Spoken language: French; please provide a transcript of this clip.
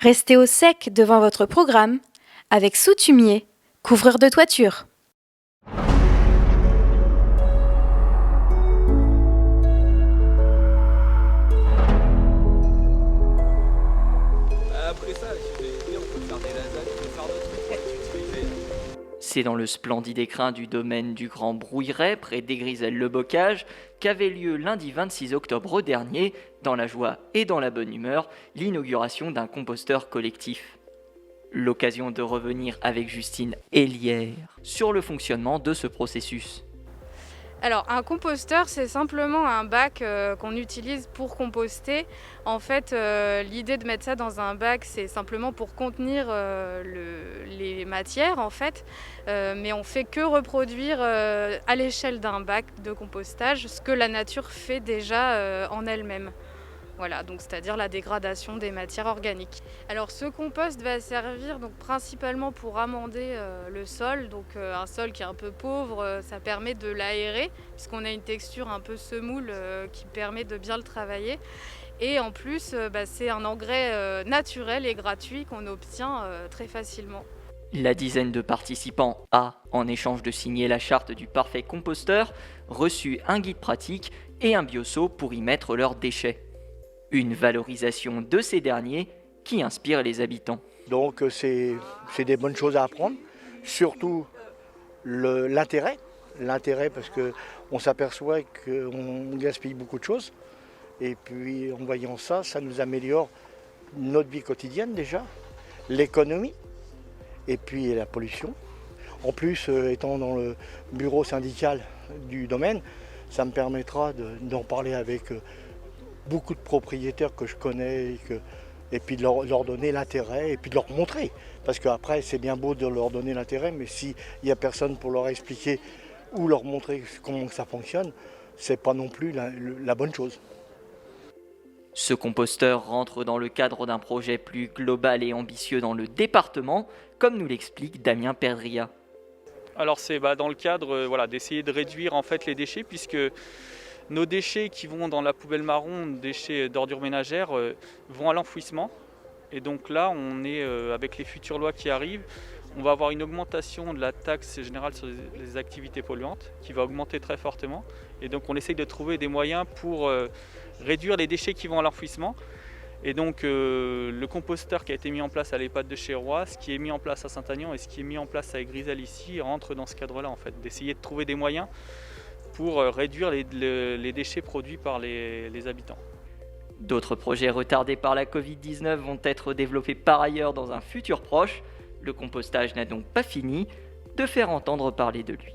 Restez au sec devant votre programme avec Soutumier, couvreur de toiture. Après ça, si vous avez dit, on peut faire des lasagnes, on peut faire d'autres trucs. Tu te fais. C'est dans le splendide écrin du domaine du Grand Brouilleret, près d'Aigrisel-le-Bocage, qu'avait lieu lundi 26 octobre dernier, dans la joie et dans la bonne humeur, l'inauguration d'un composteur collectif. L'occasion de revenir avec Justine Hélière sur le fonctionnement de ce processus. Alors un composteur, c'est simplement un bac qu'on utilise pour composter. En fait, l'idée de mettre ça dans un bac, c'est simplement pour contenir les matières en fait. Mais on fait que reproduire à l'échelle d'un bac de compostage ce que la nature fait déjà en elle-même. Voilà, donc c'est-à-dire la dégradation des matières organiques. Alors ce compost va servir donc principalement pour amender le sol, donc un sol qui est un peu pauvre, ça permet de l'aérer puisqu'on a une texture un peu semoule qui permet de bien le travailler. Et en plus, c'est un engrais naturel et gratuit qu'on obtient très facilement. La dizaine de participants a, en échange de signer la charte du parfait composteur, reçu un guide pratique et un bioseau pour y mettre leurs déchets. Une valorisation de ces derniers qui inspire les habitants. Donc c'est des bonnes choses à apprendre, surtout l'intérêt parce qu'on s'aperçoit qu'on gaspille beaucoup de choses. Et puis en voyant ça, ça nous améliore notre vie quotidienne déjà, l'économie et puis la pollution. En plus, étant dans le bureau syndical du domaine, ça me permettra d'en parler avec beaucoup de propriétaires que je connais et puis de leur donner l'intérêt et puis de leur montrer. Parce qu'après, c'est bien beau de leur donner l'intérêt, mais s'il n'y a personne pour leur expliquer ou leur montrer comment ça fonctionne, c'est pas non plus la bonne chose. Ce composteur rentre dans le cadre d'un projet plus global et ambitieux dans le département, comme nous l'explique Damien Perdria. Alors c'est dans le cadre d'essayer de réduire en fait les déchets, puisque nos déchets qui vont dans la poubelle marron, déchets d'ordures ménagères, vont à l'enfouissement. Et donc là, on est avec les futures lois qui arrivent, on va avoir une augmentation de la taxe générale sur les activités polluantes qui va augmenter très fortement. Et donc on essaye de trouver des moyens pour réduire les déchets qui vont à l'enfouissement. Et donc le composteur qui a été mis en place à l'EHPAD de Chérois, ce qui est mis en place à Saint-Aignan et ce qui est mis en place à Aigrisel ici, rentre dans ce cadre-là en fait, d'essayer de trouver des moyens pour réduire les déchets produits par les habitants. D'autres projets retardés par la Covid-19 vont être développés par ailleurs dans un futur proche. Le compostage n'a donc pas fini de faire entendre parler de lui.